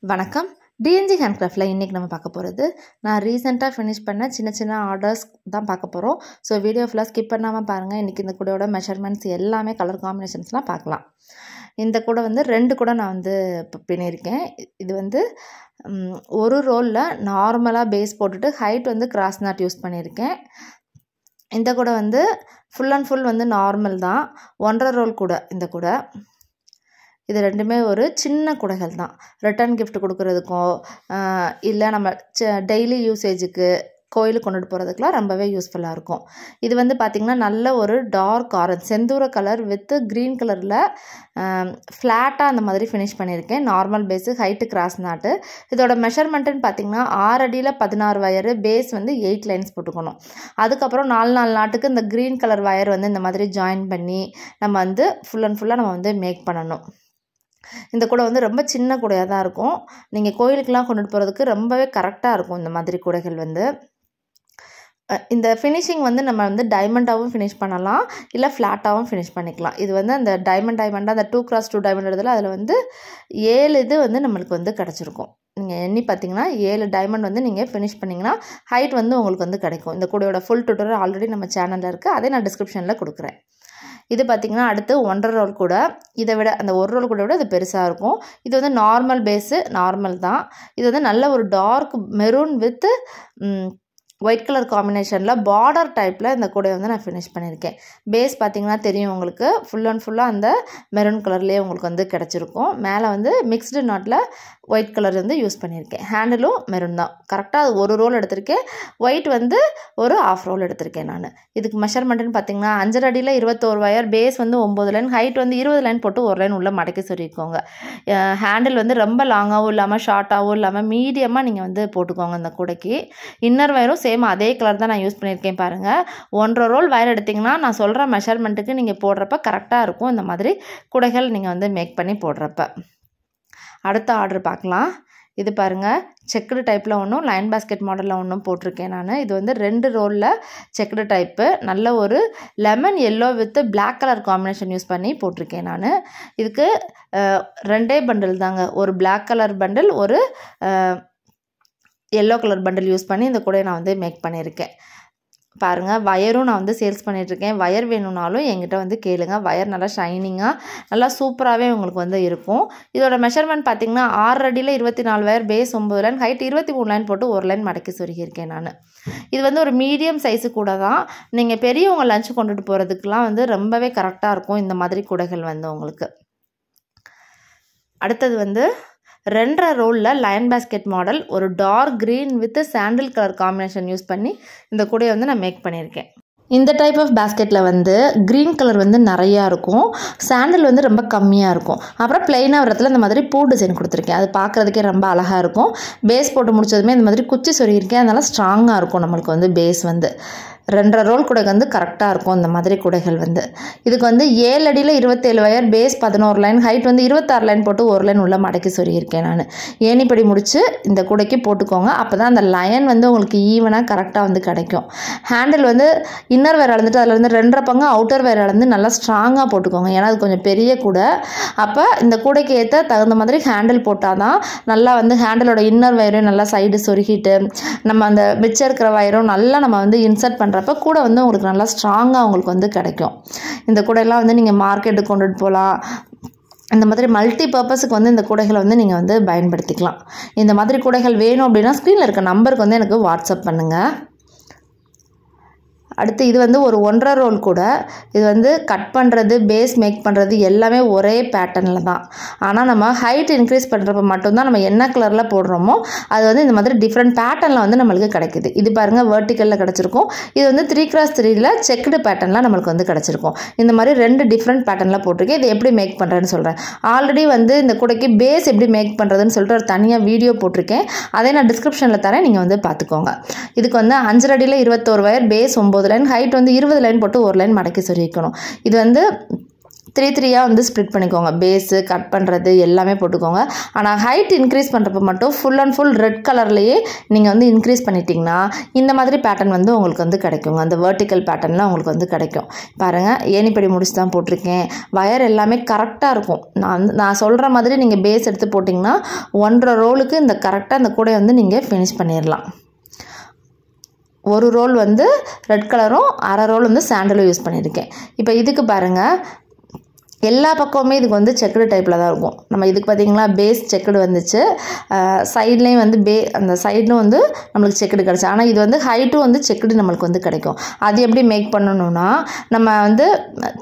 வணக்கம். டிஎன்ஜி ஹேண்ட்கிராஃப்டில் இன்றைக்கி நம்ம பார்க்க போகிறது, நான் ரீசெண்டாக ஃபினிஷ் பண்ண சின்ன சின்ன ஆர்டர்ஸ் தான் பார்க்க போகிறோம். ஸோ வீடியோ ஃபுல்லாக ஸ்கிப் பண்ணாமல் பாருங்கள். இன்றைக்கி இந்த கூடையோட மெஷர்மெண்ட்ஸ் எல்லாமே கலர் காம்பினேஷன்ஸ்லாம் பார்க்கலாம். இந்த கூடை வந்து 2 கூடை நான் வந்து பின்னியிருக்கேன். இது வந்து ஒரு ரோலில் நார்மலாக பேஸ் போட்டுட்டு ஹைட் வந்து கிராஸ் நாட் யூஸ் பண்ணியிருக்கேன். இந்த கூடை வந்து ஃபுல் அண்ட் ஃபுல் வந்து நார்மல் தான். 1.5 ரோல் கூடை இந்த கூடை. இது ரெண்டுமே ஒரு சின்ன கூடைகள் தான். ரிட்டர்ன் கிஃப்ட் கொடுக்குறதுக்கோ இல்லை நம்ம டெய்லி யூசேஜுக்கு கோயிலுக்கு கொண்டுட்டு போகிறதுக்கெலாம் ரொம்பவே யூஸ்ஃபுல்லாக இருக்கும். இது வந்து பார்த்திங்கன்னா நல்ல ஒரு dark orange Senthoora colour with green கலரில் ஃப்ளாட்டாக அந்த மாதிரி ஃபினிஷ் பண்ணியிருக்கேன். நார்மல் பேஸு, ஹைட்டு கிராஸ் நாட்டு. இதோட மெஷர்மெண்ட்டுன்னு பார்த்திங்கன்னா 6 அடியில் 16 வயரு, பேஸ் வந்து 8 லைன்ஸ் போட்டுக்கணும். அதுக்கப்புறம் 4 நாட்டுக்கு இந்த க்ரீன் கலர் வயர் வந்து இந்த மாதிரி ஜாயின் பண்ணி நம்ம வந்து ஃபுல் அண்ட் ஃபுல்லாக நம்ம வந்து மேக் பண்ணணும். இந்த கூடை வந்து ரொம்ப சின்ன கூடையாக தான் இருக்கும். நீங்கள் கோயிலுக்கெலாம் கொண்டுட்டு போகிறதுக்கு ரொம்பவே கரெக்டாக இருக்கும் இந்த மாதிரி கூடைகள் வந்து. இந்த ஃபினிஷிங் வந்து நம்ம வந்து டைமண்டாகவும் ஃபினிஷ் பண்ணலாம், இல்லை ஃப்ளாட்டாகவும் ஃபினிஷ் பண்ணிக்கலாம். இது வந்து அந்த டைமண்டாக அந்த 2x2 டைமண்ட் இடத்துல அதில் வந்து 7 இது வந்து நம்மளுக்கு வந்து கிடச்சிருக்கும். நீங்கள் எண்ணி பார்த்தீங்கன்னா 7 டைமண்ட் வந்து நீங்கள் ஃபினிஷ் பண்ணிங்கன்னா ஹைட் வந்து உங்களுக்கு வந்து கிடைக்கும். இந்த கூடையோட ஃபுல் டுட்டோரியல் ஆல்ரெடி நம்ம சேனலில் இருக்குது, அதே நான் டிஸ்கிரிப்ஷனில் கொடுக்குறேன். இது பார்த்திங்கன்னா அடுத்து 1.5 ரோல் கூட. இதை விட அந்த 1 ரோல் கூட விட இது பெருசாக இருக்கும். இது வந்து நார்மல் பேஸு, நார்மல் தான். இது வந்து நல்ல ஒரு dark maroon with white colour காம்பினேஷனில் பார்டர் டைப்பில் இந்த கூடையை வந்து நான் ஃபினிஷ் பண்ணியிருக்கேன். பேஸ் பார்த்திங்கன்னா தெரியும் உங்களுக்கு, ஃபுல் அண்ட் ஃபுல்லாக அந்த மெரூன் கலர்லேயே உங்களுக்கு வந்து கிடச்சிருக்கும். மேலே வந்து மிக்ஸ்டு நாட்டில் ஒயிட் கலர் வந்து யூஸ் பண்ணியிருக்கேன். ஹேண்டிலும் மெரூன் தான். கரெக்டாக அது 1 ரோல் எடுத்திருக்கேன். ஒயிட் வந்து ஒரு 1/2 ரோல் எடுத்திருக்கேன் நான். இதுக்கு மெஷர்மெண்ட்டுன்னு பார்த்திங்கன்னா 5 அடியில் 21 வயர், பேஸ் வந்து 9 லைன், ஹைட் வந்து 20 லைன் போட்டு 1 லைன் உள்ள மடக்கி சொல்லியிருக்கோங்க. ஹேண்டில் வந்து ரொம்ப லாங்காகவும் இல்லாமல் ஷார்ட்டாகவும் இல்லாமல் மீடியமாக நீங்கள் வந்து போட்டுக்கோங்க இந்த கூடைக்கு. இன்னர் வயரும் சேம் அதே கலர் தான் நான் யூஸ் பண்ணியிருக்கேன் பாருங்கள். 1.5 ரோல் வயர் எடுத்திங்கன்னா நான் சொல்கிற மெஷர்மெண்ட்டுக்கு நீங்கள் போடுறப்ப கரெக்டாக இருக்கும் இந்த மாதிரி கூடைகள் நீங்கள் வந்து மேக் பண்ணி போடுறப்ப. அடுத்த ஆர்டர் பார்க்கலாம். இது பாருங்கள், செக்குடு டைப்பில் ஒன்றும் லைன் பேஸ்கெட் மாடலில் ஒன்றும் போட்டிருக்கேன் நான். இது வந்து 2 ரோலில் செக்குடு டைப்பு, நல்ல ஒரு lemon yellow with black colour combination use பண்ணி போட்டிருக்கேன் நான். இதுக்கு 2 பண்டில் தாங்க, ஒரு பிளாக் கலர் பண்டில், ஒரு எல்லோ கலர் பண்டில் யூஸ் பண்ணி இந்த கூடையை நான் வந்து மேக் பண்ணியிருக்கேன். பாருங்கள், வயரும் நான் வந்து சேல்ஸ் பண்ணிகிட்ருக்கேன். வயர் வேணும்னாலும் என்கிட்ட வந்து கேளுங்க. வயர் நல்லா ஷைனிங்காக நல்லா சூப்பராகவே உங்களுக்கு வந்து இருக்கும். இதோட மெஷர்மெண்ட் பார்த்திங்கன்னா 6 அடியில் 24 wire, base 9 line, height 23 line போட்டு 1 லைன் மடக்கி சொருகியிருக்கேன் நான். இது வந்து ஒரு மீடியம் சைஸு கூட தான். நீங்கள் பெரியவங்க லஞ்சு கொண்டுட்டு போகிறதுக்கெலாம் வந்து ரொம்பவே கரெக்டாக இருக்கும் இந்த மாதிரி கூடைகள் வந்து உங்களுக்கு. அடுத்தது வந்து 2.5 ரோலில் லைன் பேஸ்கெட் மாடல், ஒரு dark green with sandal colour combination use பண்ணி இந்த கூடையை வந்து நான் மேக் பண்ணியிருக்கேன். இந்த டைப் ஆஃப் பேஸ்கெட்டில் வந்து க்ரீன் கலர் வந்து நிறையா இருக்கும், சாண்டில் வந்து ரொம்ப கம்மியாக இருக்கும். அப்புறம் பிளெயினாக வரத்தில் இந்த மாதிரி பூ டிசைன் கொடுத்துருக்கேன். அது பார்க்குறதுக்கே ரொம்ப அழகாக இருக்கும். பேஸ் போட்டு முடிச்சதுமே இந்த மாதிரி குச்சி சொருகியிருக்கேன். அதனால் ஸ்ட்ராங்காக இருக்கும் நம்மளுக்கு வந்து பேஸ் வந்து. 2.5 ரோல் கூடை வந்து கரெக்டாக இருக்கும் இந்த மாதிரி கூடைகள் வந்து. இதுக்கு வந்து 7 அடியில் 27 வயர், பேஸ் 11 லைன், ஹைட் வந்து 26 லைன் போட்டு 1 லைன் உள்ள மடக்கி சொருகியிருக்கேன் நான். ஏணிப்படி முடித்து இந்த கூடைக்கு போட்டுக்கோங்க. அப்போ தான் அந்த லைன் வந்து உங்களுக்கு ஈவனாக கரெக்டாக வந்து கிடைக்கும். ஹேண்டில் வந்து இன்னர் வயர் அளந்துட்டு அதில் வந்து 2.5 பங்கு அவுட்டர் வயர் அளந்து நல்லா ஸ்ட்ராங்காக போட்டுக்கோங்க. ஏன்னா அது கொஞ்சம் பெரிய கூடை. அப்போ இந்த கூடைக்கு ஏற்ற தகுந்த மாதிரி ஹேண்டில் போட்டால் தான் நல்லா வந்து ஹேண்டிலோட இன்னர் வயரும் நல்லா சைடு சொருகிட்டு நம்ம அந்த மிச்சம் இருக்கிற வயரும் நல்லா நம்ம வந்து இன்சர்ட் பண்ணுறப்ப கூட வந்து உங்களுக்கு நல்லா ஸ்ட்ராங்காக உங்களுக்கு வந்து கிடைக்கும். இந்த கூடையெல்லாம் வந்து நீங்கள் மார்க்கெட்டுக்கு கொண்டுட்டு போகலாம். இந்த மாதிரி மல்டி பர்பஸுக்கு வந்து இந்த கூடைகளை வந்து நீங்கள் வந்து பயன்படுத்திக்கலாம். இந்த மாதிரி கூடைகள் வேணும் அப்படின்னா ஸ்க்ரீனில் இருக்க நம்பருக்கு வந்து எனக்கு வாட்ஸ்அப் பண்ணுங்கள். அடுத்து இது வந்து ஒரு 1.5 ரோல் கூட. இது வந்து கட் பண்ணுறது, பேஸ் மேக் பண்ணுறது எல்லாமே ஒரே பேட்டர்னில் தான். ஆனால் நம்ம ஹைட் இன்க்ரீஸ் பண்ணுறப்ப மட்டும்தான் நம்ம என்ன கலரில் போடுறோமோ அது வந்து இந்த மாதிரி டிஃப்ரெண்ட் பேட்டர்னில் வந்து நம்மளுக்கு கிடைக்குது. இது பாருங்கள், வெர்டிக்கலில் கிடச்சிருக்கும். இது வந்து 3x3ல் செக்குடு பேட்டர்னில் நம்மளுக்கு வந்து கிடச்சிருக்கும். இந்த மாதிரி 2 டிஃப்ரெண்ட் பேட்டர்னில் போட்டிருக்கேன். இது எப்படி மேக் பண்ணுறேன்னு சொல்கிறேன். ஆல்ரெடி வந்து இந்த கூடைக்கு பேஸ் எப்படி மேக் பண்ணுறதுன்னு சொல்லிட்டு ஒரு தனியாக வீடியோ போட்டிருக்கேன். அதே நான் டிஸ்கிரிப்ஷனில் தரேன், நீங்கள் வந்து பார்த்துக்கோங்க. இதுக்கு வந்து 5 அடியில் 21 வயர், பேஸ் 9 லைன், ஹைட் வந்து 20 லைன் போட்டு 1 லைன் மடக்கி சொருகிக்கணும். இது வந்து 3 வந்து ஸ்ப்ளிட் பண்ணிக்கோங்க. பேஸு கட் பண்ணுறது எல்லாமே போட்டுக்கோங்க. ஆனால் ஹைட் இன்க்ரீஸ் பண்ணுறப்ப மட்டும் ஃபுல் அண்ட் ஃபுல் ரெட் கலர்லேயே நீங்கள் வந்து இன்க்ரீஸ் பண்ணிட்டீங்கன்னா இந்த மாதிரி பேட்டர்ன் வந்து உங்களுக்கு வந்து கிடைக்குங்க. அந்த வெர்டிக்கல் பேட்டர்னில் உங்களுக்கு வந்து கிடைக்கும். பாருங்கள், ஏணிப்படி முடிச்சு தான் போட்டிருக்கேன். வயர் எல்லாமே கரெக்டாக இருக்கும். நான் சொல்கிற மாதிரி நீங்கள் பேஸ் எடுத்து போட்டிங்கன்னா 1.5 ரோலுக்கு இந்த கரெக்டாக இந்த கூடை வந்து நீங்கள் ஃபினிஷ் பண்ணிடலாம். ஒரு ரோல் வந்து ரெட் கலரும் 1/2 ரோல் வந்து சாண்டலும் யூஸ் பண்ணியிருக்கேன். இப்போ இதுக்கு பாருங்கள், எல்லா பக்கமுமே இதுக்கு வந்து செக்குடு டைப்பில் தான் இருக்கும். நம்ம இதுக்கு பார்த்திங்களா பேஸ் செக்குடு வந்துச்சு, சைட்லேயும் வந்து அந்த சைடும் வந்து நம்மளுக்கு செக்குடு கிடச்சி. ஆனால் இது வந்து ஹைட்டும் வந்து செக்குடு நம்மளுக்கு வந்து கிடைக்கும். அது எப்படி மேக் பண்ணணும்னா, நம்ம வந்து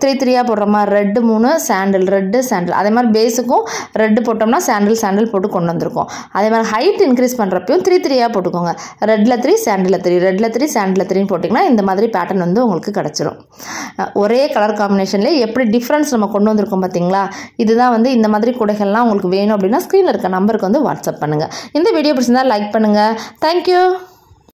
3 போடுற மாதிரி ரெட்டு 3 சாண்டில், ரெட்டு சாண்டில், அதே மாதிரி பேஸுக்கும் ரெட்டு போட்டோம்னா சாண்டில் போட்டு கொண்டு வந்திருக்கோம். அதே மாதிரி ஹைட் இன்க்ரீஸ் பண்ணுறப்பையும் 3 போட்டுக்கோங்க. ரெட்டில் 3 சாண்டில் 3, ரெட்டில் 3 சாண்டில் 3 போட்டிங்கன்னா இந்த மாதிரி பேட்டர்ன் வந்து உங்களுக்கு கிடச்சிரும். ஒரே கலர் காம்பினேஷன்லேயே எப்படி டிஃப்ரென்ஸ் நம்ம கொண்டு வந்திருக்கோம் பார்த்தீங்களா? இதுதான் வந்து இந்த மாதிரி கூடைகள்லாம் உங்களுக்கு வேணும் அப்படின்னா ஸ்க்ரீனில் இருக்க நம்பருக்கு வந்து வாட்ஸ்அப் பண்ணுங்கள். இந்த வீடியோ பிடிச்சிருந்தா லைக் பண்ணுங்கள். தேங்க்யூ.